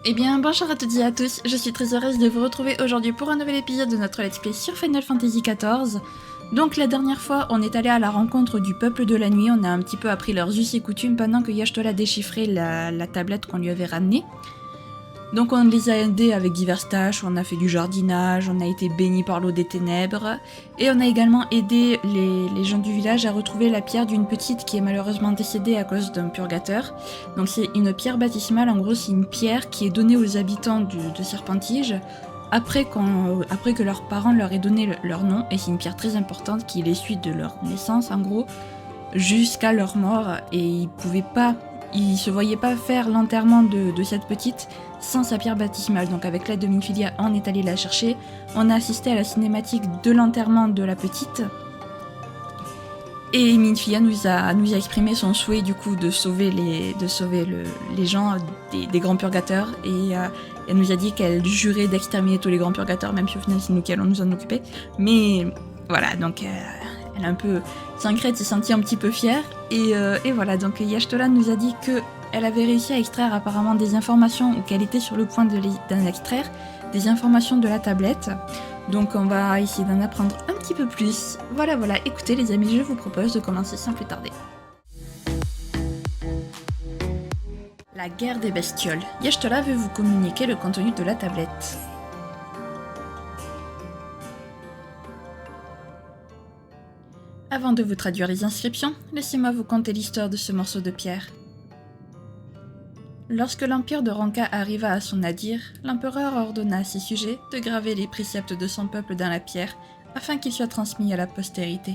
Eh bien, bonjour à toutes et à tous, je suis très heureuse de vous retrouver aujourd'hui pour un nouvel épisode de notre Let's Play sur Final Fantasy XIV. Donc la dernière fois, on est allé à la rencontre du peuple de la nuit, on a un petit peu appris leurs us et coutumes pendant que Y'ashtola déchiffrait la tablette qu'on lui avait ramenée. Donc on les a aidés avec diverses tâches, on a fait du jardinage, on a été bénis par l'eau des ténèbres, et on a également aidé les gens du village à retrouver la pierre d'une petite qui est malheureusement décédée à cause d'un purgateur. Donc c'est une pierre baptismale, en gros c'est une pierre qui est donnée aux habitants de Serpentige après que leurs parents leur aient donné leur nom, et c'est une pierre très importante qui les suit de leur naissance en gros, jusqu'à leur mort, et ils se voyaient pas faire l'enterrement de cette petite sans sa pierre baptismale. Donc avec l'aide de Minfilia, on est allé la chercher. On a assisté à la cinématique de l'enterrement de la petite. Et Minfilia nous a exprimé son souhait du coup de sauver les gens des grands purgateurs. Et elle nous a dit qu'elle jurait d'exterminer tous les grands purgateurs, même si au final c'est nous qui allons nous en occuper. Mais voilà, donc elle a un peu... Sancrète s'est sentie un petit peu fière. Et voilà, donc Y'ashtola nous a dit que elle avait réussi à extraire apparemment des informations, ou qu'elle était sur le point d'en extraire des informations de la tablette. Donc on va essayer d'en apprendre un petit peu plus. Voilà, écoutez les amis, je vous propose de commencer sans plus tarder. La guerre des bestioles. Y'ashtola veut vous communiquer le contenu de la tablette. Avant de vous traduire les inscriptions, laissez-moi vous conter l'histoire de ce morceau de pierre. Lorsque l'empire de Ranka arriva à son nadir, l'empereur ordonna à ses sujets de graver les préceptes de son peuple dans la pierre afin qu'ils soient transmis à la postérité.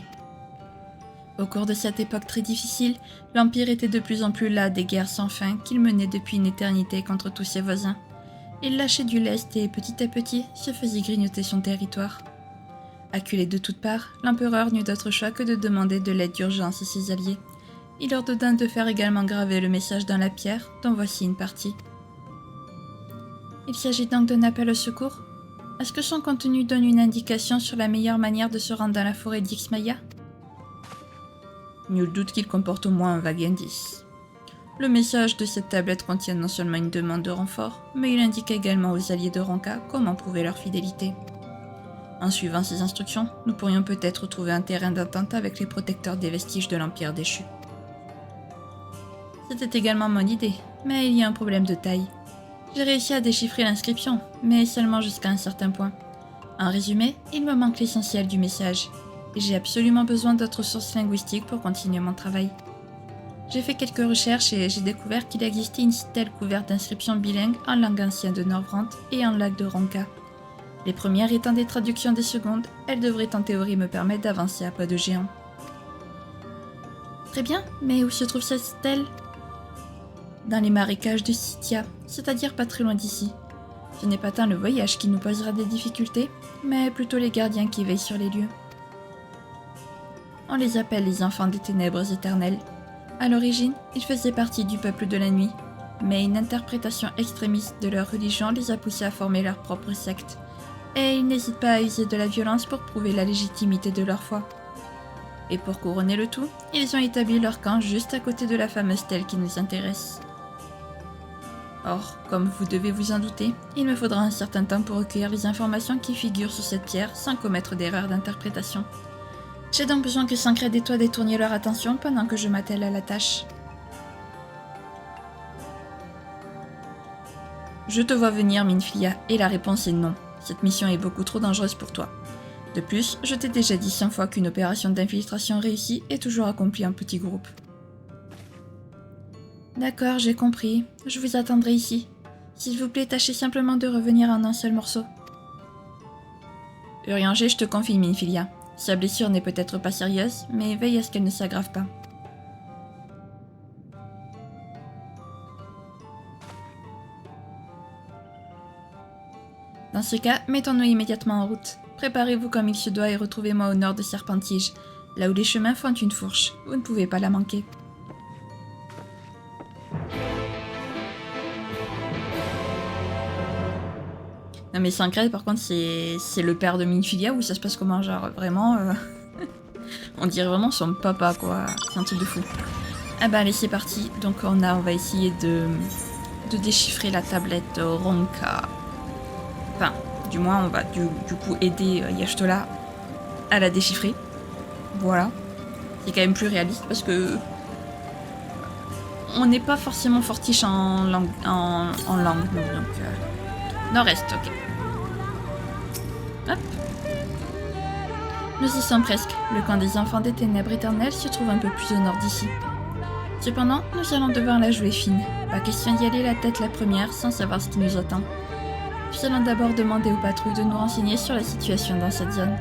Au cours de cette époque très difficile, l'empire était de plus en plus las des guerres sans fin qu'il menait depuis une éternité contre tous ses voisins. Il lâchait du lest et petit à petit se faisait grignoter son territoire. Acculé de toutes parts, l'empereur n'eut d'autre choix que de demander de l'aide d'urgence à ses alliés. Il ordonna de faire également graver le message dans la pierre, dont voici une partie. Il s'agit donc d'un appel au secours. Est-ce que son contenu donne une indication sur la meilleure manière de se rendre dans la forêt d'Ixmaya? Nul doute qu'il comporte au moins un vague indice. Le message de cette tablette contient non seulement une demande de renfort, mais il indique également aux alliés de Ranka comment prouver leur fidélité. En suivant ces instructions, nous pourrions peut-être trouver un terrain d'entente avec les protecteurs des vestiges de l'Empire déchu. C'était également mon idée, mais il y a un problème de taille. J'ai réussi à déchiffrer l'inscription, mais seulement jusqu'à un certain point. En résumé, il me manque l'essentiel du message, et j'ai absolument besoin d'autres sources linguistiques pour continuer mon travail. J'ai fait quelques recherches et j'ai découvert qu'il existait une citelle couverte d'inscriptions bilingues en langue ancienne de Norvrant et en langue de Ranka. Les premières étant des traductions des secondes, elles devraient en théorie me permettre d'avancer à pas de géant. Très bien, mais où se trouve cette citelle ? Dans les marécages de Scythia, c'est-à-dire pas très loin d'ici. Ce n'est pas tant le voyage qui nous posera des difficultés, mais plutôt les gardiens qui veillent sur les lieux. On les appelle les enfants des ténèbres éternelles. À l'origine, ils faisaient partie du peuple de la nuit, mais une interprétation extrémiste de leur religion les a poussés à former leur propre secte, et ils n'hésitent pas à user de la violence pour prouver la légitimité de leur foi. Et pour couronner le tout, ils ont établi leur camp juste à côté de la fameuse stèle qui nous intéresse. Or, comme vous devez vous en douter, il me faudra un certain temps pour recueillir les informations qui figurent sur cette pierre sans commettre d'erreur d'interprétation. J'ai donc besoin que Sancrète et toi détourniez leur attention pendant que je m'attelle à la tâche. Je te vois venir, Minfilia, et la réponse est non. Cette mission est beaucoup trop dangereuse pour toi. De plus, je t'ai déjà dit 100 fois qu'une opération d'infiltration réussie est toujours accomplie en petits groupes. D'accord, j'ai compris. Je vous attendrai ici. S'il vous plaît, tâchez simplement de revenir en un seul morceau. Urianger, je te confie, Minfilia. Sa blessure n'est peut-être pas sérieuse, mais veille à ce qu'elle ne s'aggrave pas. Dans ce cas, mettons-nous immédiatement en route. Préparez-vous comme il se doit et retrouvez-moi au nord de Serpentige, là où les chemins font une fourche. Vous ne pouvez pas la manquer. Non mais Sancrète, par contre, c'est le père de Minfilia, où ça se passe comment, genre vraiment... on dirait vraiment son papa, quoi. C'est un truc de fou. Ah bah allez, c'est parti. Donc on va essayer de déchiffrer la tablette Ronka. Enfin, du moins, on va du coup aider Y'shtola à la déchiffrer. Voilà. C'est quand même plus réaliste parce que on n'est pas forcément fortiche en langue, donc nord-est, ok. Hop. Nous y sommes presque. Le camp des enfants des ténèbres éternelles se trouve un peu plus au nord d'ici. Cependant, nous allons devoir la jouer fine. Pas question d'y aller la tête la première sans savoir ce qui nous attend. Nous allons d'abord demander aux patrouilles de nous renseigner sur la situation dans cette zone.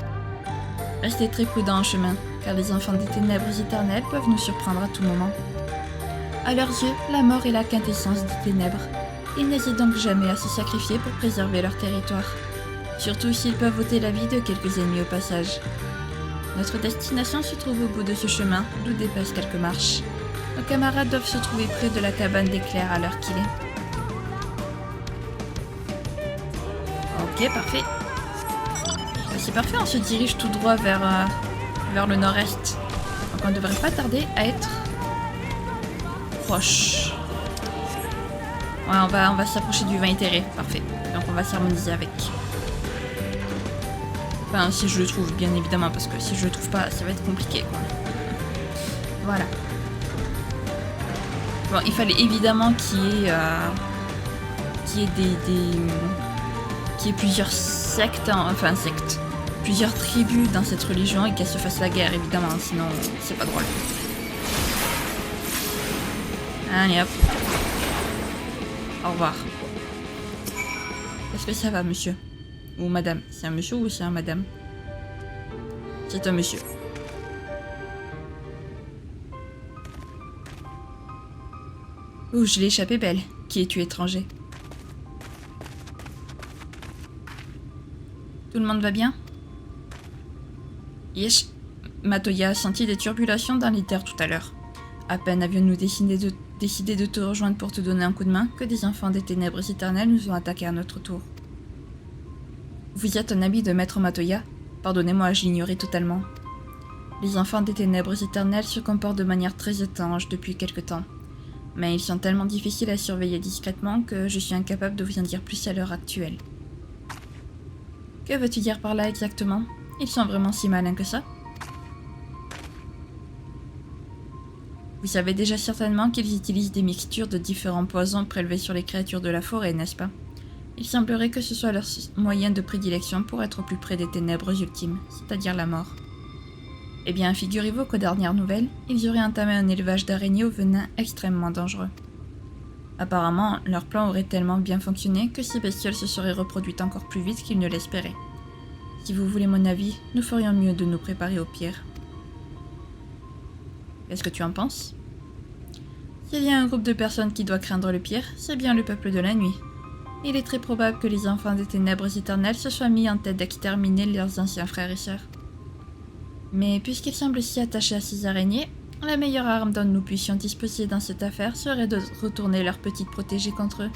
Restez très prudents en chemin, car les enfants des ténèbres éternelles peuvent nous surprendre à tout moment. À leurs yeux, la mort est la quintessence des ténèbres. Ils n'hésitent donc jamais à se sacrifier pour préserver leur territoire. Surtout s'ils peuvent ôter la vie de quelques ennemis au passage. Notre destination se trouve au bout de ce chemin, d'où dépassent quelques marches. Nos camarades doivent se trouver près de la cabane d'éclair à l'heure qu'il est. Ok, parfait. C'est parfait, on se dirige tout droit vers le nord-est. Donc on ne devrait pas tarder à être proche. Ouais, on va s'approcher du vin éthéré, parfait. Donc on va s'harmoniser avec. Enfin, si je le trouve, bien évidemment, parce que si je le trouve pas, ça va être compliqué, quoi. Voilà. Bon, il fallait évidemment qu'il y ait plusieurs sectes, enfin sectes, plusieurs tribus dans cette religion et qu'elles se fassent la guerre, évidemment, sinon c'est pas drôle. Allez hop. Au revoir. Est-ce que ça va, monsieur? Ou madame? C'est un monsieur ou c'est un madame? C'est un monsieur. Ouh, je l'ai échappé belle. Qui es-tu, étranger? Tout le monde va bien? Yesh. Matoya a senti des turbulations dans les terres tout à l'heure. À peine avions-nous décidé de te rejoindre pour te donner un coup de main que des enfants des ténèbres éternelles nous ont attaqués à notre tour. Vous êtes un ami de Maître Matoya? Pardonnez-moi, je l'ignorais totalement. Les enfants des ténèbres éternelles se comportent de manière très étrange depuis quelque temps. Mais ils sont tellement difficiles à surveiller discrètement que je suis incapable de vous en dire plus à l'heure actuelle. Que veux-tu dire par là exactement? Ils sont vraiment si malins que ça? Vous savez déjà certainement qu'ils utilisent des mixtures de différents poisons prélevés sur les créatures de la forêt, n'est-ce pas? Il semblerait que ce soit leur moyen de prédilection pour être au plus près des ténèbres ultimes, c'est-à-dire la mort. Eh bien, figurez-vous qu'aux dernières nouvelles, ils auraient entamé un élevage d'araignées au venin extrêmement dangereux. Apparemment, leur plan aurait tellement bien fonctionné que ces bestioles se seraient reproduites encore plus vite qu'ils ne l'espéraient. Si vous voulez mon avis, nous ferions mieux de nous préparer au pire. Qu'est-ce que tu en penses? S'il y a un groupe de personnes qui doit craindre le pire, c'est bien le peuple de la nuit. Il est très probable que les enfants des ténèbres éternelles se soient mis en tête d'exterminer leurs anciens frères et sœurs. Mais puisqu'ils semblent si attachés à ces araignées, la meilleure arme dont nous puissions disposer dans cette affaire serait de retourner leurs petites protégées contre eux.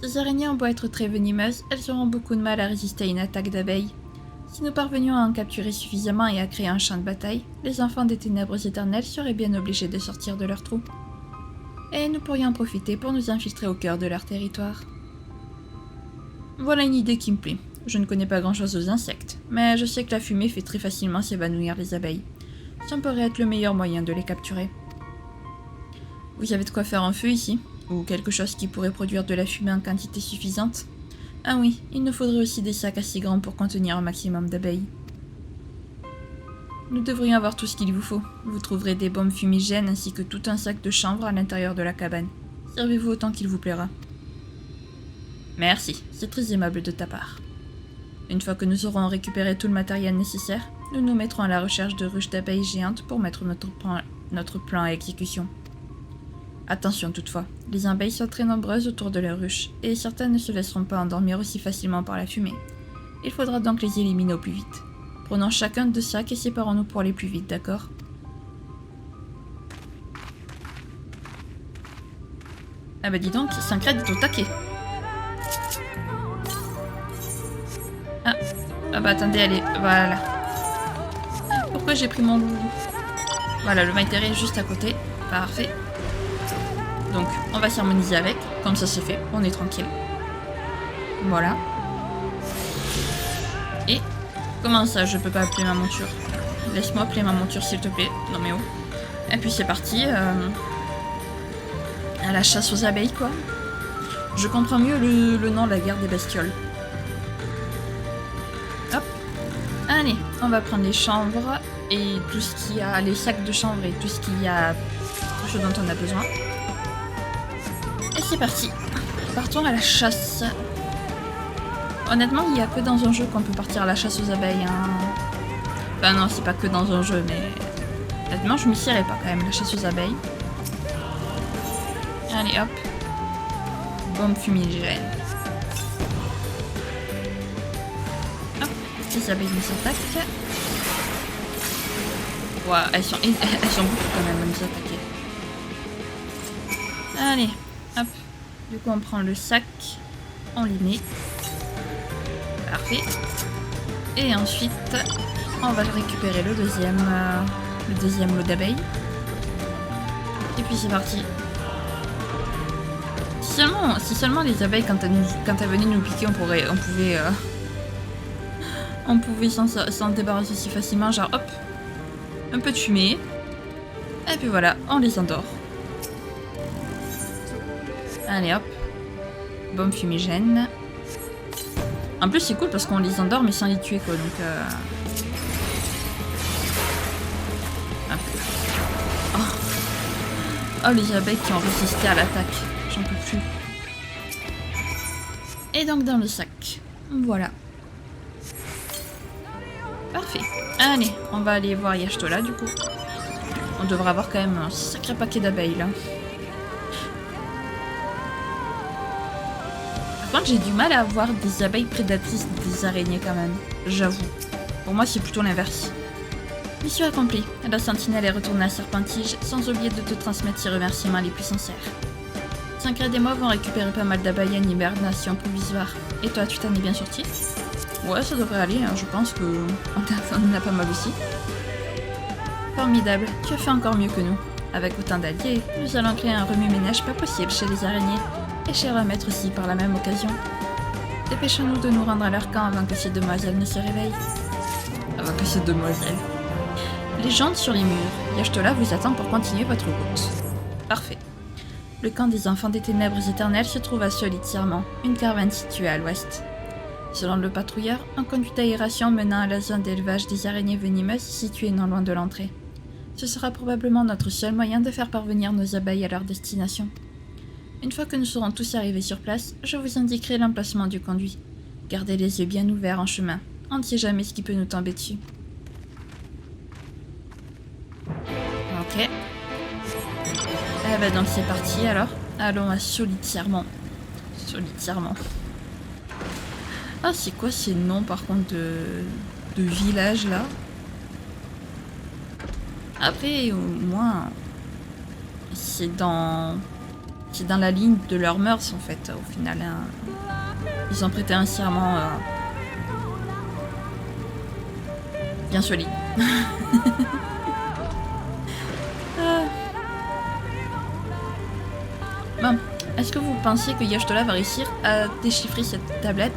Ces araignées ont beau être très venimeuses, elles auront beaucoup de mal à résister à une attaque d'abeilles. Si nous parvenions à en capturer suffisamment et à créer un champ de bataille, les enfants des ténèbres éternelles seraient bien obligés de sortir de leur trou. Et nous pourrions en profiter pour nous infiltrer au cœur de leur territoire. Voilà une idée qui me plaît. Je ne connais pas grand-chose aux insectes, mais je sais que la fumée fait très facilement s'évanouir les abeilles. Ça me paraît être le meilleur moyen de les capturer. Vous avez de quoi faire un feu ici? Ou quelque chose qui pourrait produire de la fumée en quantité suffisante? Ah oui, il nous faudrait aussi des sacs assez grands pour contenir un maximum d'abeilles. Nous devrions avoir tout ce qu'il vous faut. Vous trouverez des bombes fumigènes ainsi que tout un sac de chanvre à l'intérieur de la cabane. Servez-vous autant qu'il vous plaira. Merci, c'est très aimable de ta part. Une fois que nous aurons récupéré tout le matériel nécessaire, nous nous mettrons à la recherche de ruches d'abeilles géantes pour mettre notre plan à exécution. Attention toutefois, les abeilles sont très nombreuses autour de leurs ruches, et certaines ne se laisseront pas endormir aussi facilement par la fumée. Il faudra donc les éliminer au plus vite. Prenons chacun 2 sacs et séparons-nous pour aller plus vite, d'accord? Ah bah dis donc, Sancred est au taquet. Ah bah attendez, allez, voilà. Pourquoi j'ai pris mon... Voilà, le matériel est juste à côté. Parfait. Donc on va s'harmoniser avec, comme ça c'est fait, on est tranquille. Voilà. Et comment ça je peux pas appeler ma monture? Laisse-moi appeler ma monture s'il te plaît. Non mais oh. Et puis c'est parti. À la chasse aux abeilles quoi. Je comprends mieux le nom, la guerre des bestioles. Hop. Allez, on va prendre les chanvres et tout ce qu'il y a, les sacs de chanvre et tout ce qu'il y a, tout ce dont on a besoin. Et c'est parti. Partons à la chasse. Honnêtement, il n'y a que dans un jeu qu'on peut partir à la chasse aux abeilles. Hein. Enfin non, c'est pas que dans un jeu, mais honnêtement, je m'y serais pas quand même, la chasse aux abeilles. Allez hop. Bombe fumigène. Hop, les abeilles nous attaquent. Ouah, elles sont beaucoup quand même à nous attaquer. Allez, hop. Du coup, on prend le sac, on l'y met. Parfait. Et ensuite, on va récupérer le deuxième lot d'abeilles. Et puis c'est parti. Si seulement les abeilles, quand elles venaient nous piquer, on pouvait s'en débarrasser si facilement, genre hop, un peu de fumée, et puis voilà, on les endort. Allez hop, bombe fumigène. En plus c'est cool parce qu'on les endort mais sans les tuer quoi, donc hop. Oh, les abeilles qui ont résisté à l'attaque. J'en peux plus. Et donc dans le sac. Voilà. Parfait. Allez, on va aller voir Y'shtola du coup. On devrait avoir quand même un sacré paquet d'abeilles là. Par contre, j'ai du mal à avoir des abeilles prédatrices des araignées quand même. J'avoue. Pour moi, c'est plutôt l'inverse. Mission accomplie. La sentinelle est retournée à Serpentige, sans oublier de te transmettre ses remerciements les plus sincères. Sancred et moi vont récupérer pas mal d'abeilles en hibernation provisoire. Et toi, tu t'en es bien sorti? Ouais, ça devrait aller, hein. Je pense que on en a pas mal aussi. Formidable, tu as fait encore mieux que nous. Avec autant d'alliés, nous allons créer un remue-ménage pas possible chez les araignées, et chez leur maître aussi par la même occasion. Dépêchons-nous de nous rendre à leur camp avant que ces demoiselles ne se réveillent. Avant que ces demoiselles... Légende sur les murs. Y'shtola vous attend pour continuer votre route. Parfait. Le camp des enfants des ténèbres éternelles se trouve à Solituirement, une caravane située à l'ouest. Selon le patrouilleur, un conduit d'aération menant à la zone d'élevage des araignées venimeuses située non loin de l'entrée. Ce sera probablement notre seul moyen de faire parvenir nos abeilles à leur destination. Une fois que nous serons tous arrivés sur place, je vous indiquerai l'emplacement du conduit. Gardez les yeux bien ouverts en chemin. On ne sait jamais ce qui peut nous tomber dessus. Ok. Eh ben donc c'est parti alors. Allons à Solituirement. Solituirement. Ah c'est quoi ces noms par contre de villages là? Après au moins c'est dans la ligne de leurs mœurs en fait au final. Hein. Ils ont prêté un serment bien solide. Bon, est-ce que vous pensez que Y'shtola va réussir à déchiffrer cette tablette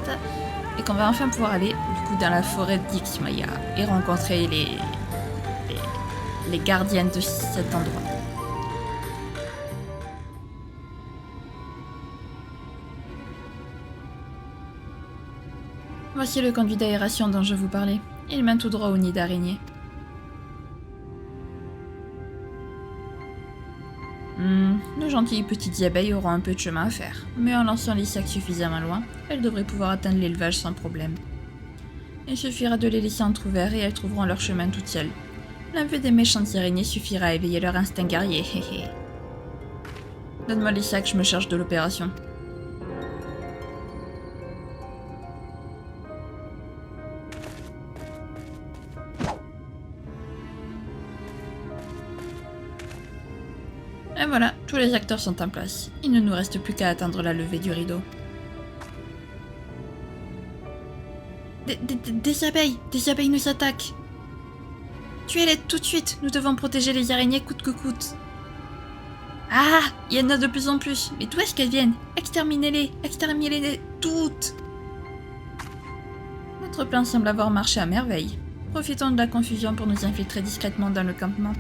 et qu'on va enfin pouvoir aller du coup dans la forêt d'Ixmaya et rencontrer les gardiennes de cet endroit? Voici le conduit d'aération dont je vous parlais. Il mène tout droit au nid d'araignée. Nos gentilles petites abeilles auront un peu de chemin à faire, mais en lançant les sacs suffisamment loin, elles devraient pouvoir atteindre l'élevage sans problème. Il suffira de les laisser entrouverts et elles trouveront leur chemin toutes seules. La vue des méchantes araignées suffira à éveiller leur instinct guerrier, héhé. Donne-moi les sacs, je me charge de l'opération. Et voilà, tous les acteurs sont en place. Il ne nous reste plus qu'à attendre la levée du rideau. Des abeilles nous attaquent. Tuez-les tout de suite, nous devons protéger les araignées coûte que coûte. Ah, il y en a de plus en plus. Mais d'où est-ce qu'elles viennent? Exterminez-les toutes. Notre plan semble avoir marché à merveille. Profitons de la confusion pour nous infiltrer discrètement dans le campement.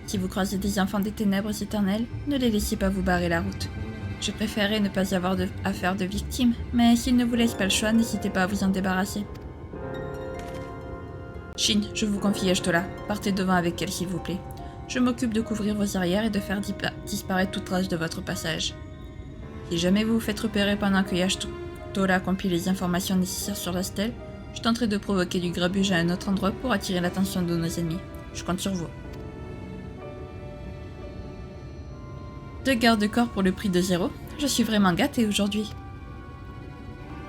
Si vous croisez des enfants des ténèbres éternelles, ne les laissez pas vous barrer la route. Je préférerais ne pas y avoir affaire de victimes, mais s'ils ne vous laissent pas le choix, n'hésitez pas à vous en débarrasser. Shin, je vous confie Y'shtola. Partez devant avec elle, s'il vous plaît. Je m'occupe de couvrir vos arrières et de faire disparaître toute trace de votre passage. Si jamais vous vous faites repérer pendant que Y'shtola compile les informations nécessaires sur la stèle, je tenterai de provoquer du grabuge à un autre endroit pour attirer l'attention de nos ennemis. Je compte sur vous. 2 garde-corps pour le prix de 0. Je suis vraiment gâtée aujourd'hui.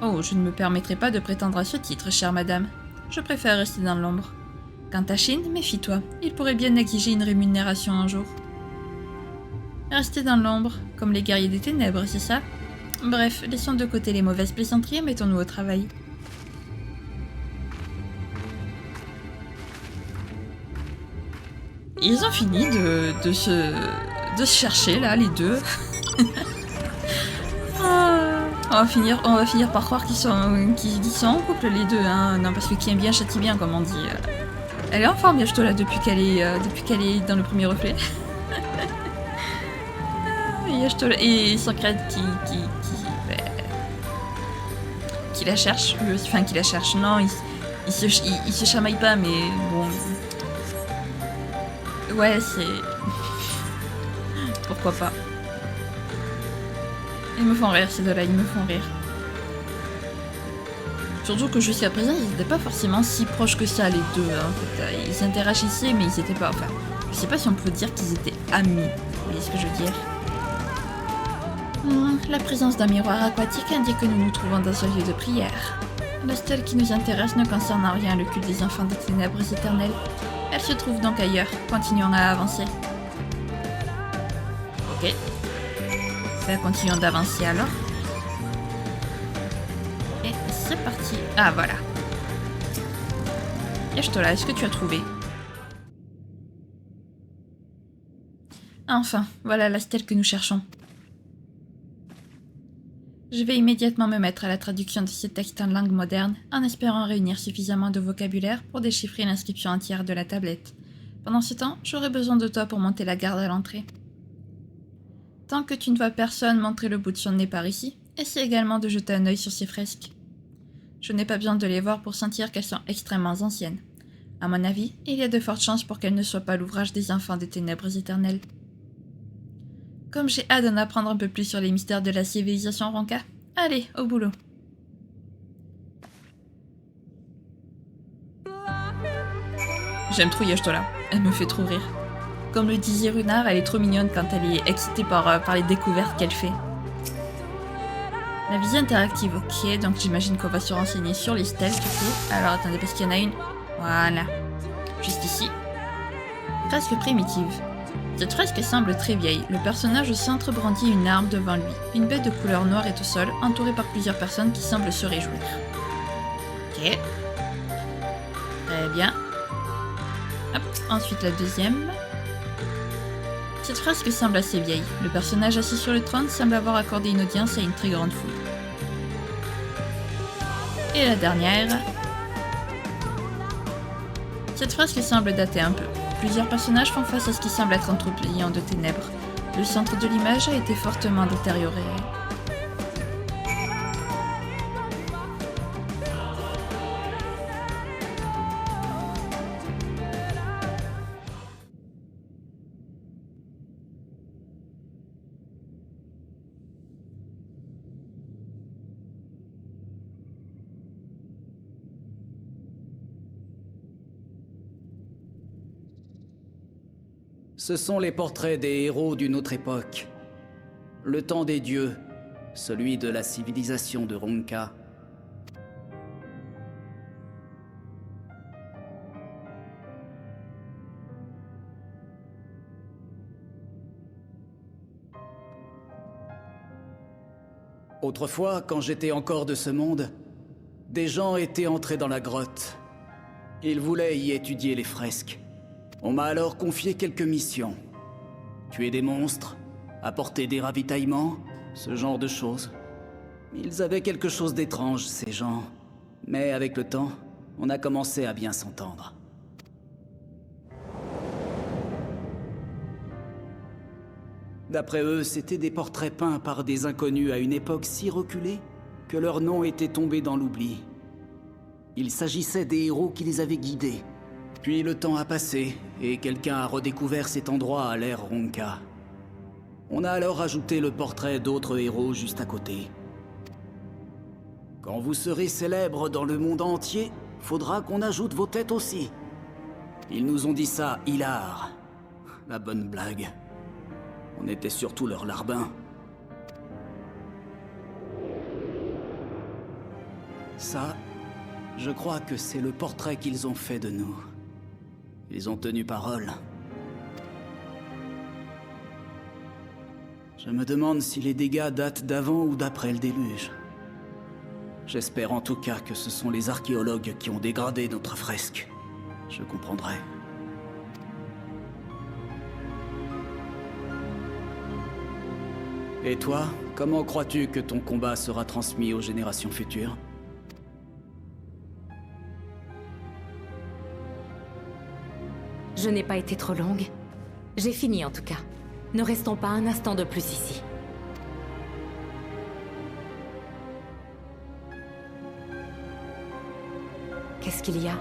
Oh, je ne me permettrai pas de prétendre à ce titre, chère madame. Je préfère rester dans l'ombre. Quant à Shin, méfie-toi, il pourrait bien exiger une rémunération un jour. Rester dans l'ombre, comme les guerriers des ténèbres, c'est ça? Bref, laissons de côté les mauvaises plaisanteries et mettons-nous au travail. Ils ont fini de se chercher là, les deux. On va finir par croire qu'ils sont en couple les deux, hein. Non, parce que qui aime bien châtie bien, comme on dit. Elle est en forme, Y'shtola, depuis qu'elle est dans le premier reflet. Y'shtola et Sancred qui la cherche, enfin qui la cherche. Non, il se chamaille pas, mais bon. Ouais, c'est. Pourquoi pas. Ils me font rire, ces deux-là, ils me font rire. Surtout que jusqu'à présent, ils n'étaient pas forcément si proches que ça, les deux. Hein, en fait. Ils interagissaient, mais ils n'étaient pas... Enfin, je sais pas si on peut dire qu'ils étaient amis. Vous voyez ce que je veux dire? La présence d'un miroir aquatique indique que nous nous trouvons dans un lieu de prière. La stèle qui nous intéresse ne concerne en rien le culte des enfants des ténèbres éternelles. Elle se trouve donc ailleurs. Continuons à avancer. Ok. Ben, continuons d'avancer alors. Et c'est parti. Ah, voilà. Y'shtola, est-ce que tu as trouvé? Enfin, voilà la stèle que nous cherchons. Je vais immédiatement me mettre à la traduction de ces textes en langue moderne, en espérant réunir suffisamment de vocabulaire pour déchiffrer l'inscription entière de la tablette. Pendant ce temps, j'aurai besoin de toi pour monter la garde à l'entrée. Tant que tu ne vois personne montrer le bout de son nez par ici, essaie également de jeter un œil sur ces fresques. Je n'ai pas besoin de les voir pour sentir qu'elles sont extrêmement anciennes. À mon avis, il y a de fortes chances pour qu'elles ne soient pas l'ouvrage des enfants des ténèbres éternelles. Comme j'ai hâte d'en apprendre un peu plus sur les mystères de la civilisation Ronka, allez, au boulot. J'aime trop Y'shtola, elle me fait trop rire. Comme le disait Runar, elle est trop mignonne quand elle est excitée par les découvertes qu'elle fait. La visée interactive, ok, donc j'imagine qu'on va se renseigner sur les stèles du coup. Alors attendez, parce qu'il y en a une. Voilà. Juste ici. Fresque primitive. Cette fresque semble très vieille. Le personnage au centre brandit une arme devant lui. Une bête de couleur noire est au sol, entourée par plusieurs personnes qui semblent se réjouir. Ok. Très bien. Hop, ensuite la deuxième. Cette fresque semble assez vieille. Le personnage assis sur le trône semble avoir accordé une audience à une très grande foule. Et la dernière. Cette fresque semble dater un peu. Plusieurs personnages font face à ce qui semble être un tourbillon de ténèbres. Le centre de l'image a été fortement détérioré. Ce sont les portraits des héros d'une autre époque. Le temps des dieux, celui de la civilisation de Ronka. Autrefois, quand j'étais encore de ce monde, des gens étaient entrés dans la grotte. Ils voulaient y étudier les fresques. On m'a alors confié quelques missions. Tuer des monstres, apporter des ravitaillements, ce genre de choses. Ils avaient quelque chose d'étrange, ces gens. Mais avec le temps, on a commencé à bien s'entendre. D'après eux, c'étaient des portraits peints par des inconnus à une époque si reculée que leur nom était tombé dans l'oubli. Il s'agissait des héros qui les avaient guidés. Puis le temps a passé, et quelqu'un a redécouvert cet endroit à l'ère Ronka. On a alors ajouté le portrait d'autres héros juste à côté. Quand vous serez célèbres dans le monde entier, faudra qu'on ajoute vos têtes aussi. Ils nous ont dit ça, hilar. La bonne blague. On était surtout leurs larbins. Ça, je crois que c'est le portrait qu'ils ont fait de nous. Ils ont tenu parole. Je me demande si les dégâts datent d'avant ou d'après le déluge. J'espère en tout cas que ce sont les archéologues qui ont dégradé notre fresque. Je comprendrai. Et toi, comment crois-tu que ton combat sera transmis aux générations futures? Je n'ai pas été trop longue. J'ai fini en tout cas. Ne restons pas un instant de plus ici. Qu'est-ce qu'il y a?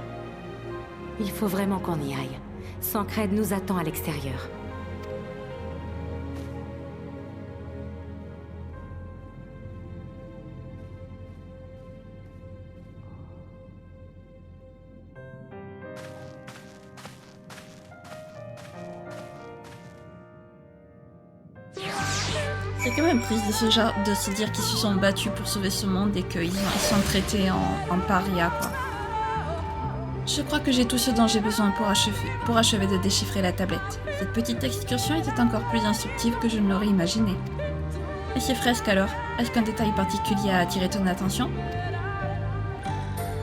Il faut vraiment qu'on y aille. Sancred nous attend à l'extérieur. C'est quand même triste de se dire qu'ils se sont battus pour sauver ce monde et qu'ils sont traités en paria, quoi. Je crois que j'ai tout ce dont j'ai besoin pour achever de déchiffrer la tablette. Cette petite excursion était encore plus instructive que je ne l'aurais imaginé. Et ces fresques alors? Est-ce qu'un détail particulier a attiré ton attention?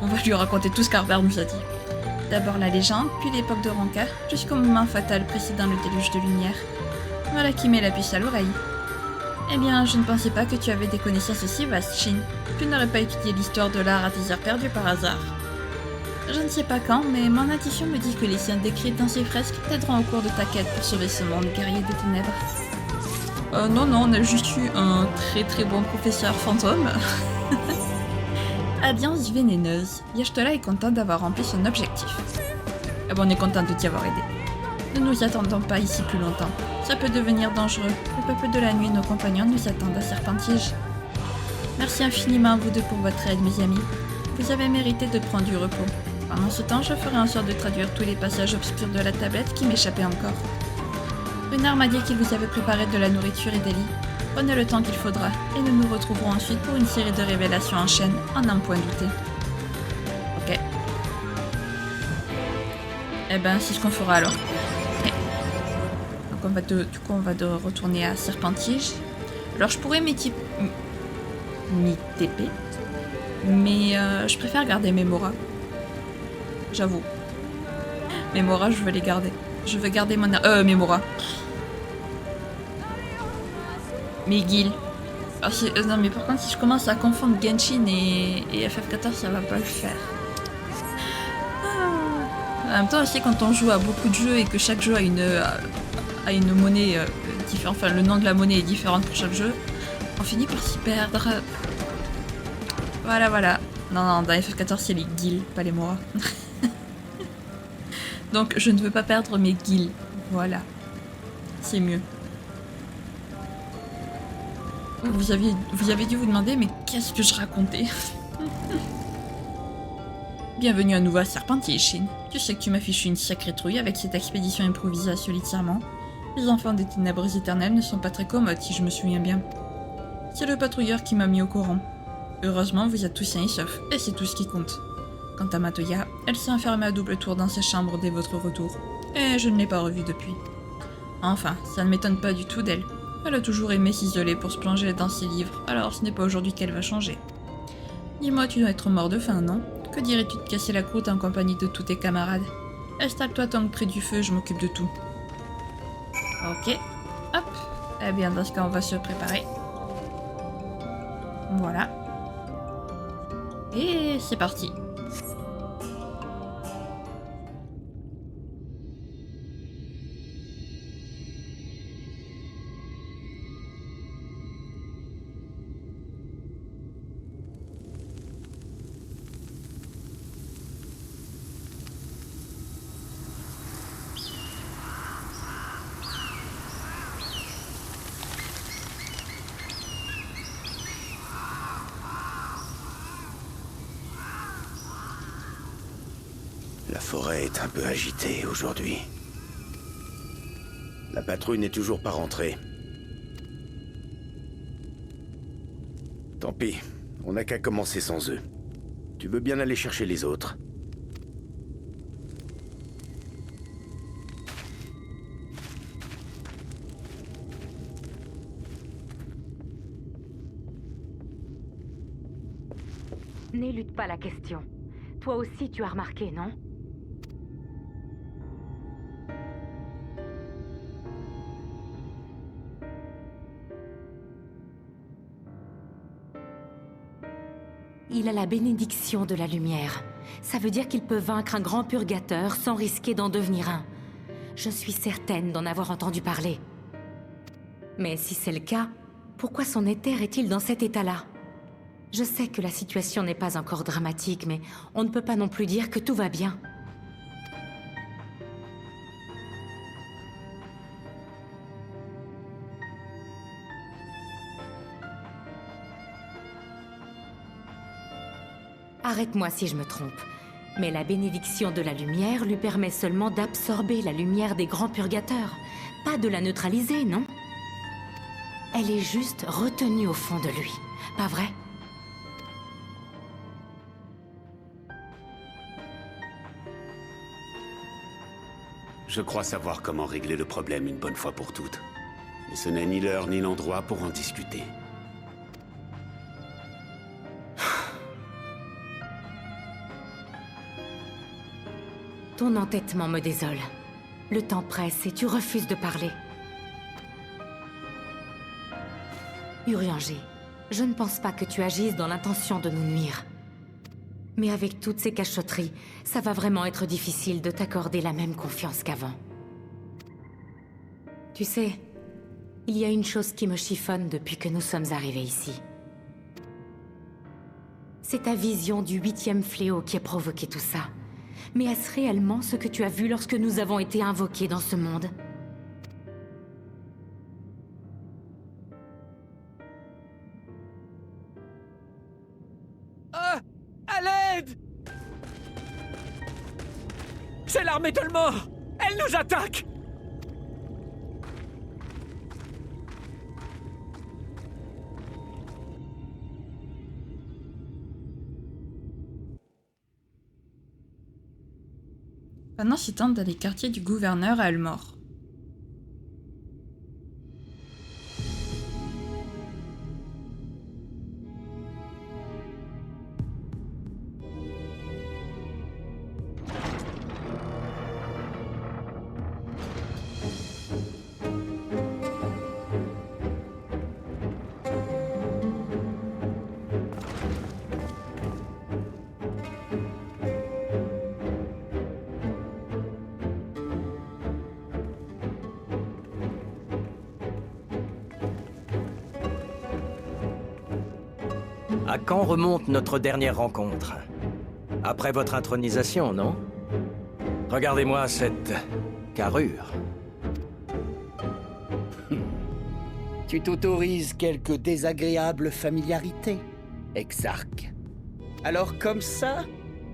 On va lui raconter tout ce qu'Arbert nous a dit. D'abord la légende, puis l'époque de Ronka, jusqu'au moment fatal précédant le déluge de lumière. Voilà qui met la puce à l'oreille. Eh bien, je ne pensais pas que tu avais des connaissances aussi vastes, Shin. Tu n'aurais pas étudié l'histoire de l'art à tes heures perdues par hasard. Je ne sais pas quand, mais mon intuition me dit que les scènes décrites dans ces fresques t'aideront au cours de ta quête pour sauver ce monde guerrier des ténèbres. Non, on a juste eu un très bon professeur fantôme. Alliance vénéneuse. Y'ashtola est content d'avoir rempli son objectif. Ah bon, on est content de t'y avoir aidé. Ne nous attendons pas ici plus longtemps. Ça peut devenir dangereux. Le peuple de la nuit et nos compagnons nous attendent à Serpentige. Merci infiniment à vous deux pour votre aide, mes amis. Vous avez mérité de prendre du repos. Pendant ce temps, je ferai en sorte de traduire tous les passages obscurs de la tablette qui m'échappaient encore. Renard m'a dit qu'il vous avait préparé de la nourriture et des lits. Prenez le temps qu'il faudra, et nous nous retrouverons ensuite pour une série de révélations en chaîne, en un point douté. Ok. Eh ben, c'est ce qu'on fera alors. Donc on va retourner à Serpentige. Alors je pourrais m'y-TP, mais je préfère garder Memora. J'avoue. Memora, je veux les garder. Je veux garder mon... Memora. McGill. Non mais par contre si je commence à confondre Genshin et FF14, ça va pas le faire. En même temps aussi quand on joue à beaucoup de jeux et que chaque jeu a une monnaie différente, enfin le nom de la monnaie est différent pour chaque jeu, on finit par s'y perdre. Voilà. Non, dans FF14 c'est les guilds, pas les Mora. Donc je ne veux pas perdre mes guilds. Voilà. C'est mieux. Vous avez dû vous demander, mais qu'est-ce que je racontais? Bienvenue à nouveau à Serpentige, Shin. Tu sais que tu m'as fichu une sacrée trouille avec cette expédition improvisée à solitairement. Les enfants des ténèbres éternelles ne sont pas très commodes, si je me souviens bien. C'est le patrouilleur qui m'a mis au courant. Heureusement, vous êtes tous sains et saufs, et c'est tout ce qui compte. Quant à Matoya, elle s'est enfermée à double tour dans sa chambre dès votre retour, et je ne l'ai pas revue depuis. Enfin, ça ne m'étonne pas du tout d'elle. Elle a toujours aimé s'isoler pour se plonger dans ses livres, alors ce n'est pas aujourd'hui qu'elle va changer. Dis-moi, tu dois être mort de faim, non? Que dirais-tu de casser la croûte en compagnie de tous tes camarades? Installe-toi tant que près du feu, je m'occupe de tout. Ok. Hop. Eh bien, dans ce cas, on va se préparer. Voilà. Et c'est parti. La forêt est un peu agitée aujourd'hui. La patrouille n'est toujours pas rentrée. Tant pis, on n'a qu'à commencer sans eux. Tu veux bien aller chercher les autres? N'élude pas la question. Toi aussi, tu as remarqué, non? Il a la bénédiction de la lumière. Ça veut dire qu'il peut vaincre un grand purgateur sans risquer d'en devenir un. Je suis certaine d'en avoir entendu parler. Mais si c'est le cas, pourquoi son éther est-il dans cet état-là? Je sais que la situation n'est pas encore dramatique, mais on ne peut pas non plus dire que tout va bien. Arrête-moi si je me trompe, mais la bénédiction de la lumière lui permet seulement d'absorber la lumière des grands purgateurs, pas de la neutraliser, non? Elle est juste retenue au fond de lui, pas vrai? Je crois savoir comment régler le problème une bonne fois pour toutes. Mais ce n'est ni l'heure ni l'endroit pour en discuter. Ton entêtement me désole. Le temps presse et tu refuses de parler. Urianger, je ne pense pas que tu agisses dans l'intention de nous nuire. Mais avec toutes ces cachotteries, ça va vraiment être difficile de t'accorder la même confiance qu'avant. Tu sais, il y a une chose qui me chiffonne depuis que nous sommes arrivés ici. C'est ta vision du 8e fléau qui a provoqué tout ça. Mais est-ce réellement ce que tu as vu lorsque nous avons été invoqués dans ce monde? Ah! À l'aide! C'est l'armée de mort! Elle nous attaque! Pendant ce temps, dans les quartiers du gouverneur à Elmore. À quand remonte notre dernière rencontre? Après votre intronisation, non? Regardez-moi cette carrure. Tu t'autorises quelques désagréables familiarités, Exarque. Alors comme ça,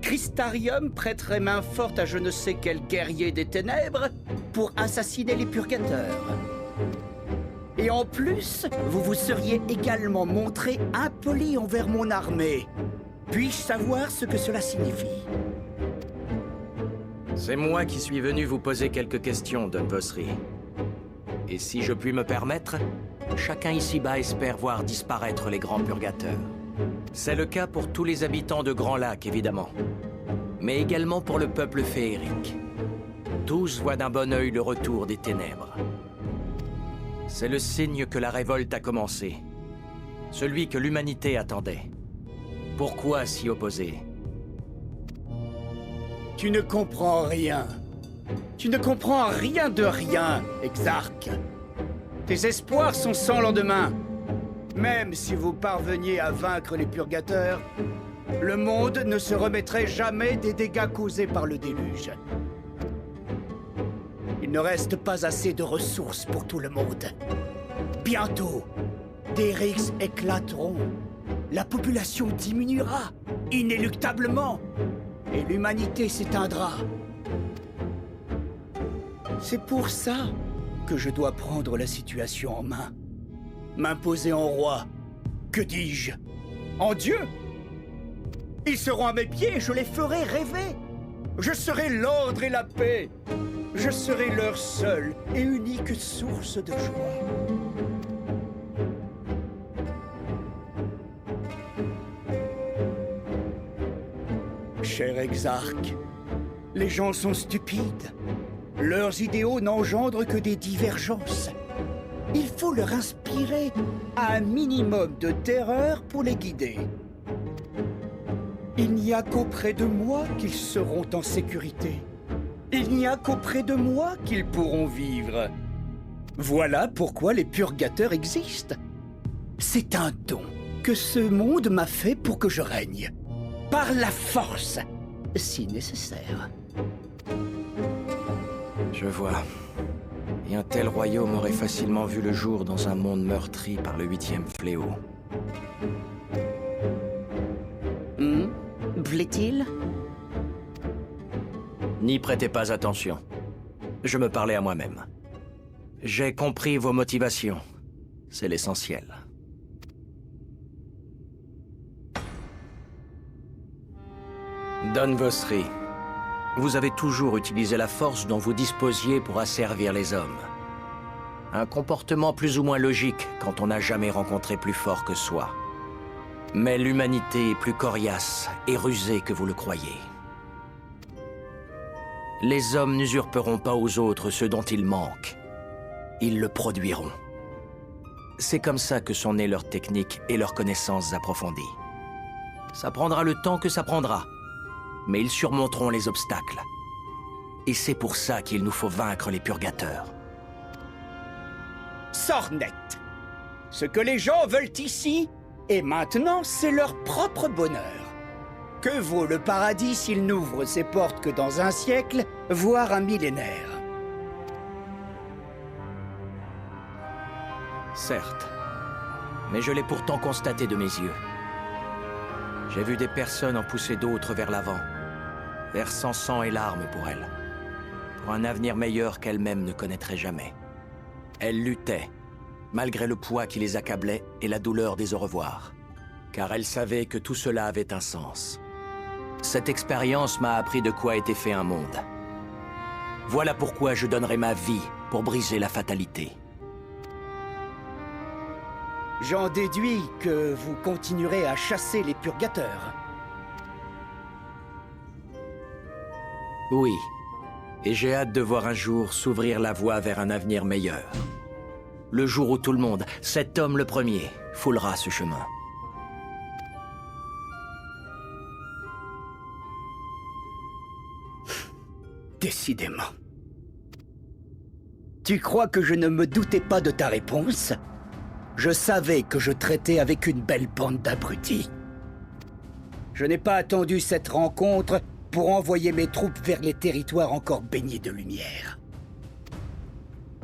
Crystarium prêterait main forte à je ne sais quel guerrier des ténèbres pour assassiner les purgateurs. Et en plus, vous vous seriez également montré impoli envers mon armée. Puis-je savoir ce que cela signifie? C'est moi qui suis venu vous poser quelques questions, Dunbussry. Et si je puis me permettre, chacun ici-bas espère voir disparaître les grands purgateurs. C'est le cas pour tous les habitants de Grand Lac, évidemment. Mais également pour le peuple féérique. Tous voient d'un bon œil le retour des ténèbres. C'est le signe que la révolte a commencé. Celui que l'humanité attendait. Pourquoi s'y opposer? Tu ne comprends rien. Tu ne comprends rien de rien, Exarque. Tes espoirs sont sans lendemain. Même si vous parveniez à vaincre les purgateurs, le monde ne se remettrait jamais des dégâts causés par le déluge. Il ne reste pas assez de ressources pour tout le monde. Bientôt, des rixes éclateront. La population diminuera, inéluctablement. Et l'humanité s'éteindra. C'est pour ça que je dois prendre la situation en main. M'imposer en roi. Que dis-je? En Dieu? Ils seront à mes pieds, je les ferai rêver. Je serai l'ordre et la paix. Je serai leur seule et unique source de joie. Cher Exarque, les gens sont stupides. Leurs idéaux n'engendrent que des divergences. Il faut leur inspirer un minimum de terreur pour les guider. Il n'y a qu'auprès de moi qu'ils seront en sécurité. Il n'y a qu'auprès de moi qu'ils pourront vivre. Voilà pourquoi les purgateurs existent. C'est un don que ce monde m'a fait pour que je règne. Par la force, si nécessaire. Je vois. Et un tel royaume aurait facilement vu le jour dans un monde meurtri par le 8e fléau. Plaît-il? N'y prêtez pas attention. Je me parlais à moi-même. J'ai compris vos motivations. C'est l'essentiel. Don Vosri, vous avez toujours utilisé la force dont vous disposiez pour asservir les hommes. Un comportement plus ou moins logique quand on n'a jamais rencontré plus fort que soi. Mais l'humanité est plus coriace et rusée que vous le croyez. Les hommes n'usurperont pas aux autres ce dont ils manquent. Ils le produiront. C'est comme ça que sont nées leurs techniques et leurs connaissances approfondies. Ça prendra le temps que ça prendra, mais ils surmonteront les obstacles. Et c'est pour ça qu'il nous faut vaincre les purgateurs. Sors net. Ce que les gens veulent ici, et maintenant, c'est leur propre bonheur. Que vaut le paradis s'il n'ouvre ses portes que dans un siècle, voire un millénaire? Certes, mais je l'ai pourtant constaté de mes yeux. J'ai vu des personnes en pousser d'autres vers l'avant, versant sang et larmes pour elles, pour un avenir meilleur qu'elles-mêmes ne connaîtraient jamais. Elles luttaient, malgré le poids qui les accablait et la douleur des au revoir, car elles savaient que tout cela avait un sens. Cette expérience m'a appris de quoi était fait un monde. Voilà pourquoi je donnerai ma vie pour briser la fatalité. J'en déduis que vous continuerez à chasser les purgateurs. Oui, et j'ai hâte de voir un jour s'ouvrir la voie vers un avenir meilleur. Le jour où tout le monde, cet homme le premier, foulera ce chemin. Décidément. Tu crois que je ne me doutais pas de ta réponse? Je savais que je traitais avec une belle bande d'abrutis. Je n'ai pas attendu cette rencontre pour envoyer mes troupes vers les territoires encore baignés de lumière.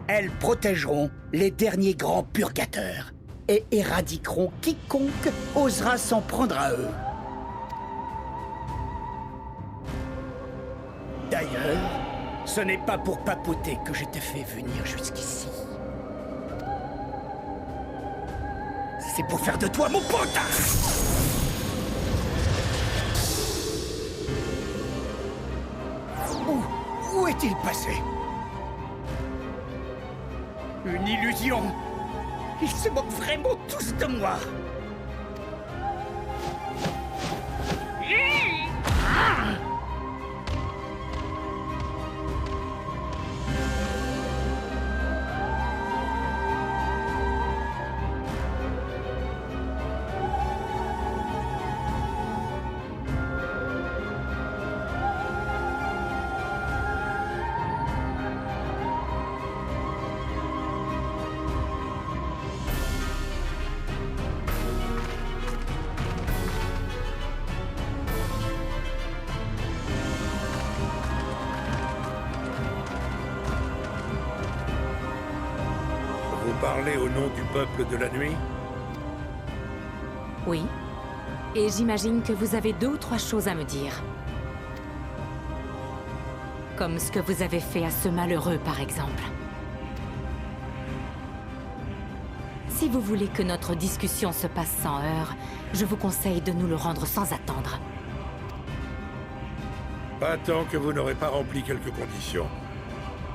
Elles protégeront les derniers grands purgateurs et éradiqueront quiconque osera s'en prendre à eux. D'ailleurs, ce n'est pas pour papoter que je t'ai fait venir jusqu'ici. C'est pour faire de toi mon pote! Où est-il passé? Une illusion! Ils se moquent vraiment tous de moi! parlez au nom du peuple de la nuit? Oui. Et j'imagine que vous avez 2 ou 3 choses à me dire. Comme ce que vous avez fait à ce malheureux, par exemple. Si vous voulez que notre discussion se passe sans heurts, je vous conseille de nous le rendre sans attendre. Pas tant que vous n'aurez pas rempli quelques conditions.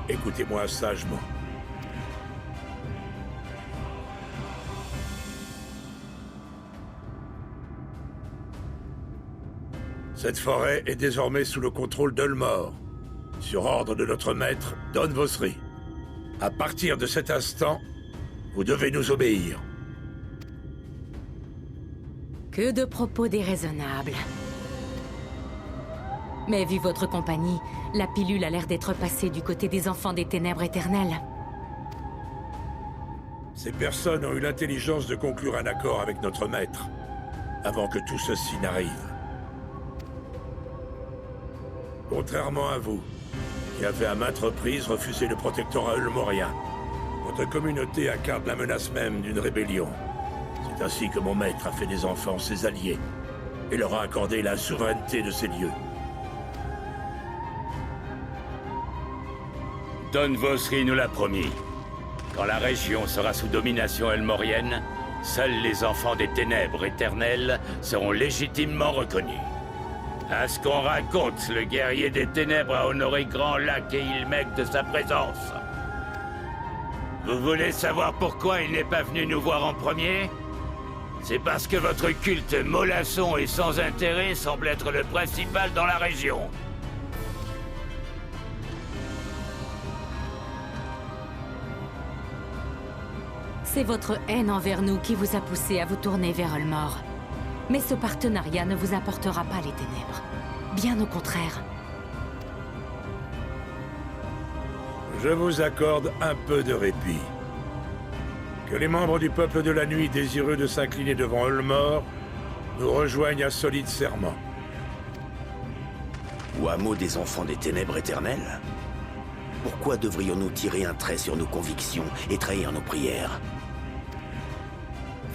Écoutez-moi sagement. Cette forêt est désormais sous le contrôle d'Ulmore, sur ordre de notre maître, Don Vosri. À partir de cet instant, vous devez nous obéir. Que de propos déraisonnables. Mais vu votre compagnie, la pilule a l'air d'être passée du côté des enfants des ténèbres éternelles. Ces personnes ont eu l'intelligence de conclure un accord avec notre maître, avant que tout ceci n'arrive. Contrairement à vous, qui avez à maintes reprises refusé le protectorat ulmorien, votre communauté incarne la menace même d'une rébellion. C'est ainsi que mon maître a fait des enfants ses alliés, et leur a accordé la souveraineté de ces lieux. Don Vosri nous l'a promis. Quand la région sera sous domination elmorienne, seuls les enfants des ténèbres éternelles seront légitimement reconnus. À ce qu'on raconte, le guerrier des ténèbres a honoré Grand Lac et Ilmec de sa présence. Vous voulez savoir pourquoi il n'est pas venu nous voir en premier? C'est parce que votre culte mollasson et sans intérêt semble être le principal dans la région. C'est votre haine envers nous qui vous a poussé à vous tourner vers Ulmore. Mais ce partenariat ne vous apportera pas les ténèbres. Bien au contraire. Je vous accorde un peu de répit. Que les membres du peuple de la nuit désireux de s'incliner devant Ulmore nous rejoignent à solide serment. Ou hameau des enfants des ténèbres éternelles? Pourquoi devrions-nous tirer un trait sur nos convictions et trahir nos prières?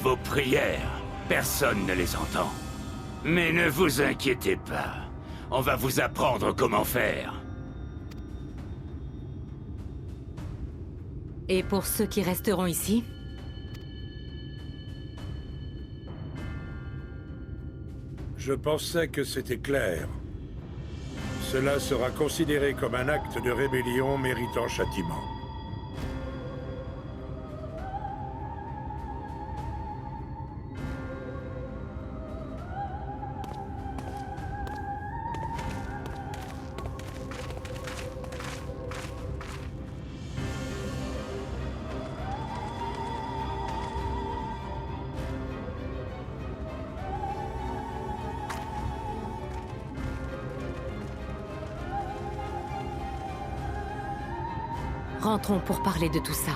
Vos prières, personne ne les entend. Mais ne vous inquiétez pas. On va vous apprendre comment faire. Et pour ceux qui resteront ici? Je pensais que c'était clair. Cela sera considéré comme un acte de rébellion méritant châtiment. Rentrons pour parler de tout ça.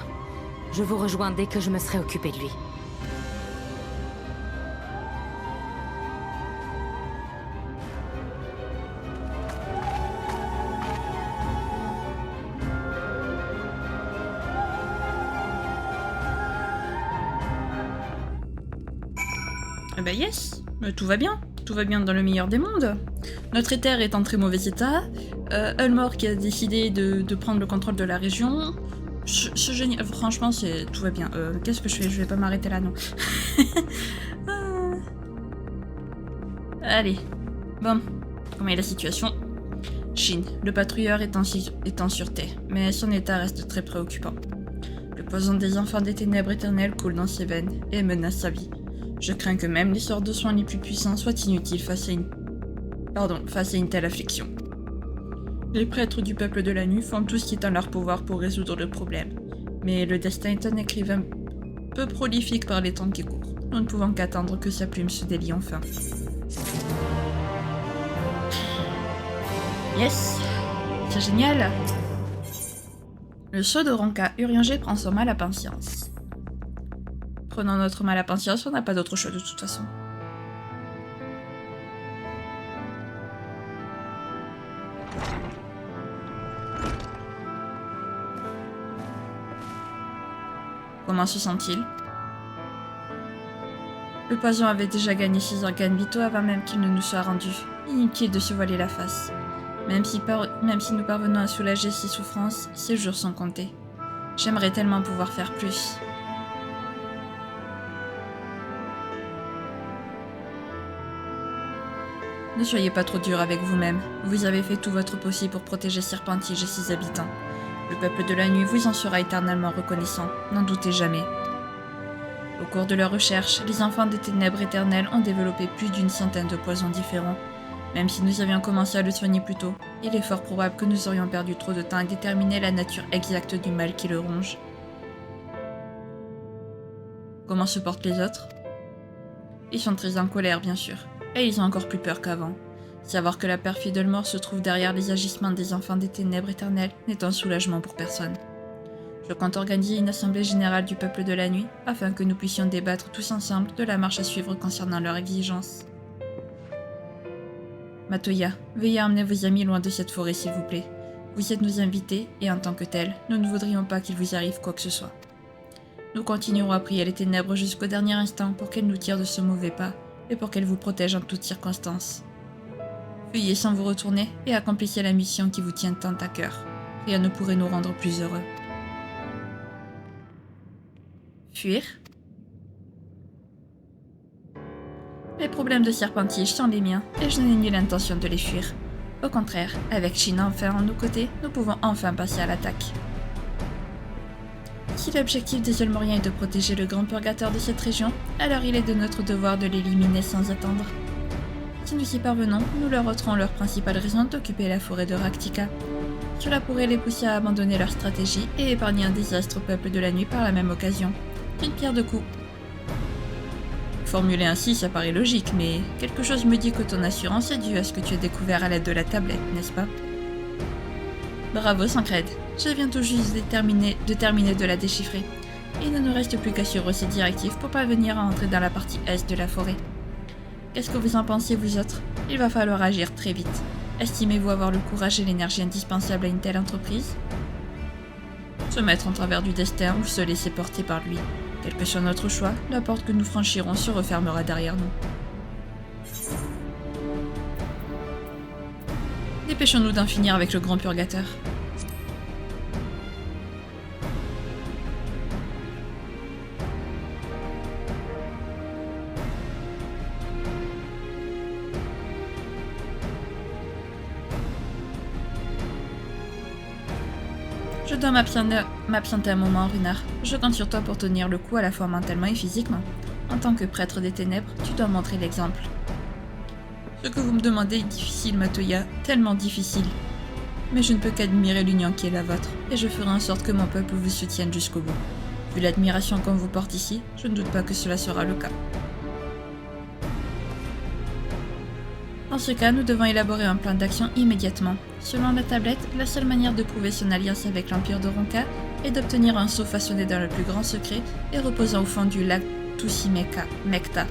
Je vous rejoins dès que je me serai occupé de lui. Eh ben yes, tout va bien. Tout va bien dans le meilleur des mondes. Notre éther est en très mauvais état. Ulmore qui a décidé de prendre le contrôle de la région. C'est génial. Franchement, tout va bien. Qu'est-ce que je fais? Je vais pas m'arrêter là, non. Allez. Bon. Comment est la situation? Shin, le patrouilleur est en sûreté, mais son état reste très préoccupant. Le poison des enfants des ténèbres éternelles coule dans ses veines et menace sa vie. Je crains que même les sorts de soins les plus puissants soient inutiles face à une telle affliction. Les prêtres du peuple de la nuit font tout ce qui est en leur pouvoir pour résoudre le problème. Mais le destin est un écrivain peu prolifique par les temps qui courent. Nous ne pouvons qu'attendre que sa plume se délie enfin. Yes! C'est génial! Le sceau de Ronka, Urianger prend son mal à patience. Prenons notre mal à patience, on n'a pas d'autre choix de toute façon. Comment se sent-il? Le poison avait déjà gagné ses organes vitaux avant même qu'il ne nous soit rendu. Inutile de se voiler la face. Même si nous parvenons à soulager ses souffrances, ses jours sont comptés. J'aimerais tellement pouvoir faire plus. Ne soyez pas trop dur avec vous-même. Vous avez fait tout votre possible pour protéger Serpentige et ses habitants. Le peuple de la nuit vous en sera éternellement reconnaissant, n'en doutez jamais. Au cours de leurs recherches, les enfants des ténèbres éternelles ont développé plus d'une centaine de poisons différents. Même si nous avions commencé à le soigner plus tôt, il est fort probable que nous aurions perdu trop de temps à déterminer la nature exacte du mal qui le ronge. Comment se portent les autres? Ils sont très en colère, bien sûr, et ils ont encore plus peur qu'avant. Savoir que la perfide mort se trouve derrière les agissements des enfants des ténèbres éternelles n'est un soulagement pour personne. Je compte organiser une assemblée générale du peuple de la nuit, afin que nous puissions débattre tous ensemble de la marche à suivre concernant leurs exigences. Matoya, veuillez emmener vos amis loin de cette forêt s'il vous plaît. Vous êtes nos invités, et en tant que tels, nous ne voudrions pas qu'il vous arrive quoi que ce soit. Nous continuerons à prier les ténèbres jusqu'au dernier instant pour qu'elles nous tirent de ce mauvais pas, et pour qu'elles vous protègent en toutes circonstances. Veuillez sans vous retourner et accomplissez la mission qui vous tient tant à cœur. Rien ne pourrait nous rendre plus heureux. Fuir? Les problèmes de Serpentige sont les miens, et je n'ai nulle intention de les fuir. Au contraire, avec Shin enfin à nos côtés, nous pouvons enfin passer à l'attaque. Si l'objectif des Ulmoriens est de protéger le grand purgateur de cette région, alors il est de notre devoir de l'éliminer sans attendre. Si nous y parvenons, nous leur ôterons leur principale raison d'occuper la forêt de Raktika. Cela pourrait les pousser à abandonner leur stratégie et épargner un désastre au peuple de la nuit par la même occasion. Une pierre deux coups. Formulé ainsi, ça paraît logique, mais quelque chose me dit que ton assurance est due à ce que tu as découvert à l'aide de la tablette, n'est-ce pas? Bravo, Sancred. Je viens tout juste de terminer de la déchiffrer. Il ne nous reste plus qu'à suivre ces directives pour parvenir à entrer dans la partie est de la forêt. Qu'est-ce que vous en pensez, vous autres? Il va falloir agir très vite. Estimez-vous avoir le courage et l'énergie indispensables à une telle entreprise? Se mettre en travers du destin ou se laisser porter par lui. Quel que soit notre choix, la porte que nous franchirons se refermera derrière nous. Dépêchons-nous d'en finir avec le grand purgateur. Je dois m'absenter un moment, Runar. Je compte sur toi pour tenir le coup à la fois mentalement et physiquement. En tant que prêtre des ténèbres, tu dois montrer l'exemple. Ce que vous me demandez est difficile, Matoya, tellement difficile. Mais je ne peux qu'admirer l'union qui est la vôtre, et je ferai en sorte que mon peuple vous soutienne jusqu'au bout. Vu l'admiration qu'on vous porte ici, je ne doute pas que cela sera le cas. Dans ce cas, nous devons élaborer un plan d'action immédiatement. Selon la tablette, la seule manière de prouver son alliance avec l'Empire de Ronka est d'obtenir un sceau façonné dans le plus grand secret et reposant au fond du lac Tusimekta.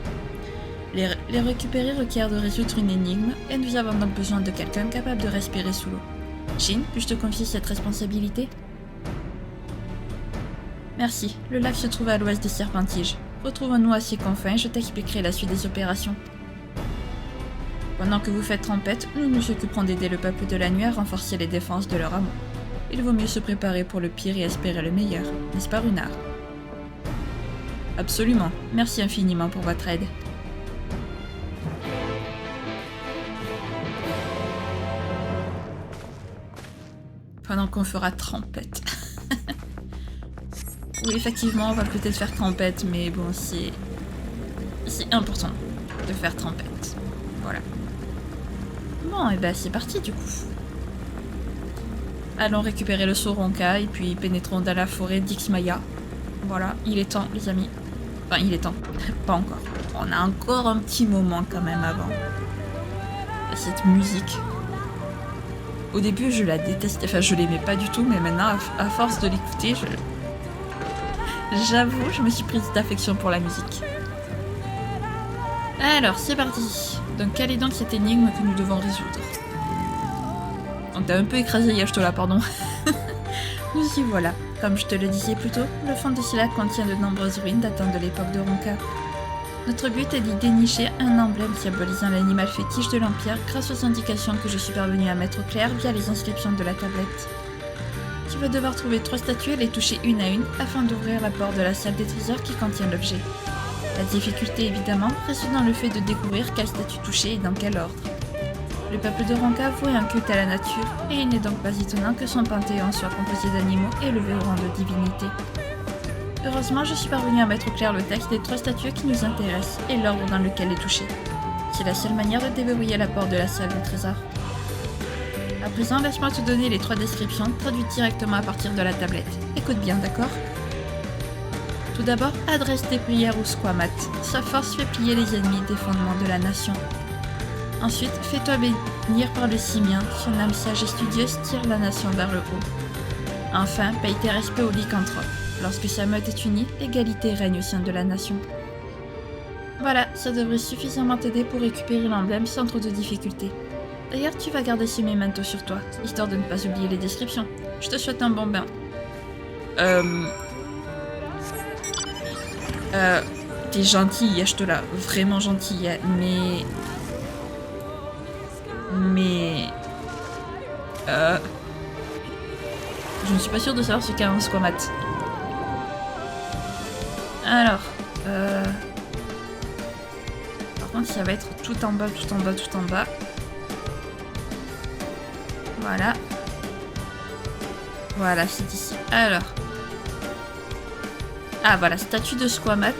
Les récupérer requiert de résoudre une énigme, et nous avons donc besoin de quelqu'un capable de respirer sous l'eau. Shin, puis-je te confier cette responsabilité? Merci, le lac se trouve à l'ouest de Serpentige. Retrouvons-nous à ses confins et je t'expliquerai la suite des opérations. Pendant que vous faites trempette, nous nous occuperons d'aider le peuple de la nuit à renforcer les défenses de leur hameau. Il vaut mieux se préparer pour le pire et espérer le meilleur, n'est-ce pas, Runar? Absolument, merci infiniment pour votre aide. Pendant qu'on fera trempette. Oui, effectivement, on va peut-être faire trempette, mais bon, c'est important de faire trempette. Voilà. Bon, et ben c'est parti du coup. Allons récupérer le Soronka et puis pénétrons dans la forêt d'Ixmaya. Voilà, il est temps les amis. Enfin, il est temps. Pas encore. On a encore un petit moment quand même avant. Cette musique. Au début, je la détestais. Enfin, je l'aimais pas du tout, mais maintenant, à force de l'écouter, j'avoue, je me suis prise d'affection pour la musique. Alors, c'est parti. Donc, quelle est donc cette énigme que nous devons résoudre? Donc, t'as un peu écrasé Yashtola, pardon. Nous y voilà. Comme je te le disais plus tôt, le fond de ce lac contient de nombreuses ruines datant de l'époque de Ronka. Notre but est d'y dénicher un emblème symbolisant l'animal fétiche de l'Empire grâce aux indications que je suis parvenu à mettre au clair via les inscriptions de la tablette. Tu vas devoir trouver 3 statues et les toucher une à une afin d'ouvrir la porte de la salle des trésors qui contient l'objet. La difficulté évidemment réside dans le fait de découvrir quelle statue toucher et dans quel ordre. Le peuple de Ronka vouait un culte à la nature et il n'est donc pas étonnant que son panthéon soit composé d'animaux élevés au rang de divinité. Heureusement, je suis parvenu à mettre au clair le texte des 3 statues qui nous intéressent et l'ordre dans lequel les toucher. C'est la seule manière de déverrouiller la porte de la salle des trésors. À présent, laisse-moi te donner les 3 descriptions traduites directement à partir de la tablette. Écoute bien, d'accord? Tout d'abord, adresse tes prières au Squamat. Sa force fait plier les ennemis des fondements de la nation. Ensuite, fais-toi bénir par le simien. Son âme sage et studieuse tire la nation vers le haut. Enfin, paye tes respects au lycanthrope. Lorsque sa meute est unie, l'égalité règne au sein de la nation. Voilà, ça devrait suffisamment t'aider pour récupérer l'emblème sans trop de difficultés. D'ailleurs, tu vas garder ce memento sur toi, histoire de ne pas oublier les descriptions. Je te souhaite un bon bain. T'es gentille, achetez-la. Vraiment gentille, mais... Je ne suis pas sûre de savoir ce qu'est un Squamat. Alors... Par contre, ça va être tout en bas, tout en bas, tout en bas. Voilà. Voilà, c'est ici. Alors. Ah, voilà, statue de Squamat.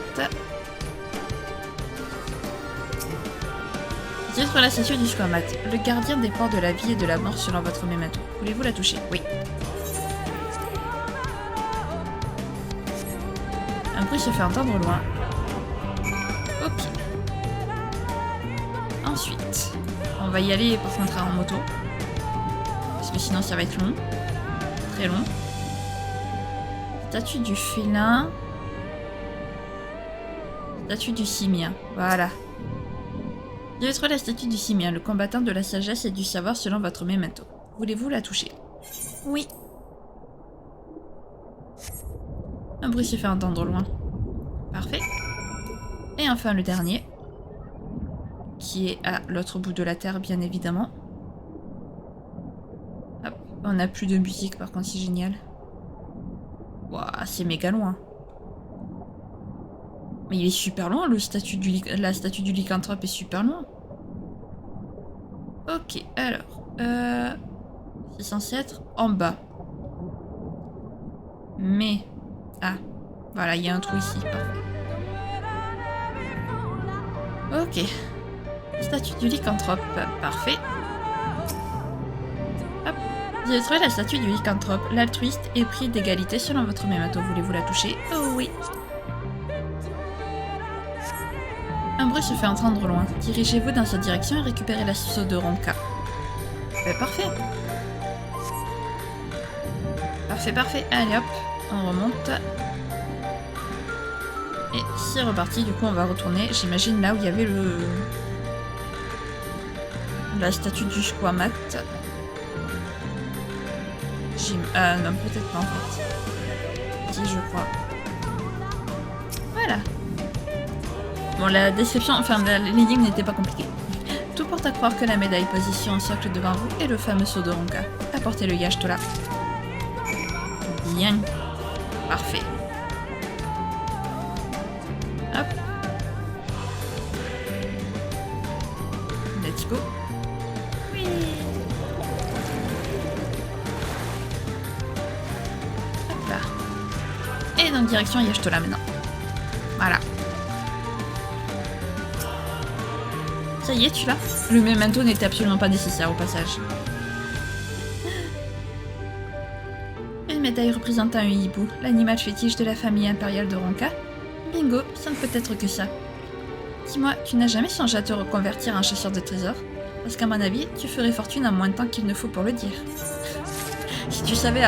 Titre la statue du Squamat. Le gardien des ports de la vie et de la mort selon votre memento. Voulez-vous la toucher? Oui. Un bruit se fait entendre loin. Ok. Ensuite, on va y aller par contre en moto. Parce que sinon ça va être long. Très long. Statue du félin. Statue du simien. Voilà. Je vais trouver la statue du simien, le combattant de la sagesse et du savoir selon votre memento. Voulez-vous la toucher? Oui. Un bruit se fait entendre loin. Parfait. Et enfin le dernier. Qui est à l'autre bout de la terre, bien évidemment. Hop. On n'a plus de musique, par contre, c'est génial. Waouh, c'est méga loin. Mais il est super loin, la statue du lycanthrope est super loin. Ok, alors... c'est censé être en bas. Mais... Ah, voilà, il y a un trou ici, parfait. Ok. Statue du lycanthrope, parfait. Hop. J'ai trouvé la statue du lycanthrope. L'altruiste est pris d'égalité selon votre memento. Voulez-vous la toucher? Oh oui. Un bruit se fait entendre loin. Dirigez-vous dans sa direction et récupérez l'assaut de Ronka. Parfait. Parfait, parfait. Allez hop, on remonte. Et c'est reparti, du coup on va retourner, j'imagine là où il y avait la statue du Squamat. Non, peut-être pas en fait. Si, je crois. Voilà. Bon, la description, enfin l'énigme n'était pas compliquée. Tout porte à croire que la médaille position en socle devant vous est le fameux sceau de Ronka. Apportez le Yashtola. Bien. Parfait. Hop. Let's go. Oui. Hop là. Et donc direction Yashtola maintenant. Voilà. Ça y est, tu l'as? Le memento n'était absolument pas nécessaire au passage. Une médaille représentant un hibou, l'animal fétiche de la famille impériale de Ronka. Bingo, ça ne peut être que ça. Dis-moi, tu n'as jamais songé à te reconvertir en chasseur de trésors? Parce qu'à mon avis, tu ferais fortune en moins de temps qu'il ne faut pour le dire. Si tu savais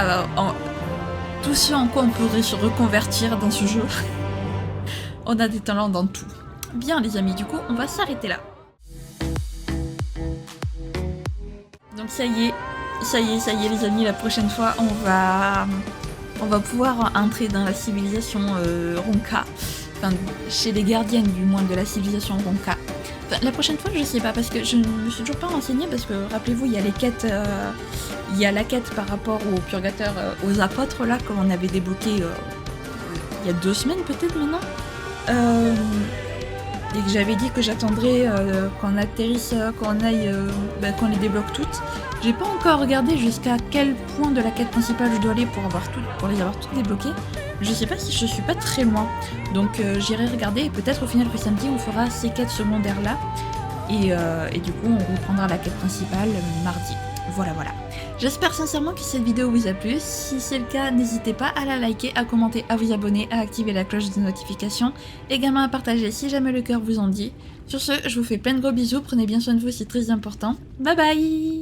tout ce en quoi on pourrait se reconvertir dans ce jeu. On a des talents dans tout. Bien les amis, du coup, on va s'arrêter là. Donc ça y est les amis, la prochaine fois on va on va pouvoir entrer dans la civilisation Ronka. Enfin, chez les gardiennes du moins de la civilisation Ronka. Enfin, la prochaine fois, je sais pas, parce que je ne me suis toujours pas renseignée, parce que rappelez-vous, il y a les quêtes, il y a la quête par rapport au purgateur, aux apôtres là, qu'on avait débloqué il y a 2 semaines peut-être maintenant. Et que j'avais dit que j'attendrais qu'on atterrisse, qu'on aille, qu'on les débloque toutes. J'ai pas encore regardé jusqu'à quel point de la quête principale je dois aller pour les avoir toutes débloquées. Je sais pas si je suis pas très loin, donc j'irai regarder et peut-être au final le samedi on fera ces quêtes secondaires là et du coup on reprendra la quête principale mardi. Voilà. J'espère sincèrement que cette vidéo vous a plu. Si c'est le cas, n'hésitez pas à la liker, à commenter, à vous abonner, à activer la cloche de notification, également à partager si jamais le cœur vous en dit. Sur ce, je vous fais plein de gros bisous, prenez bien soin de vous, c'est très important. Bye bye.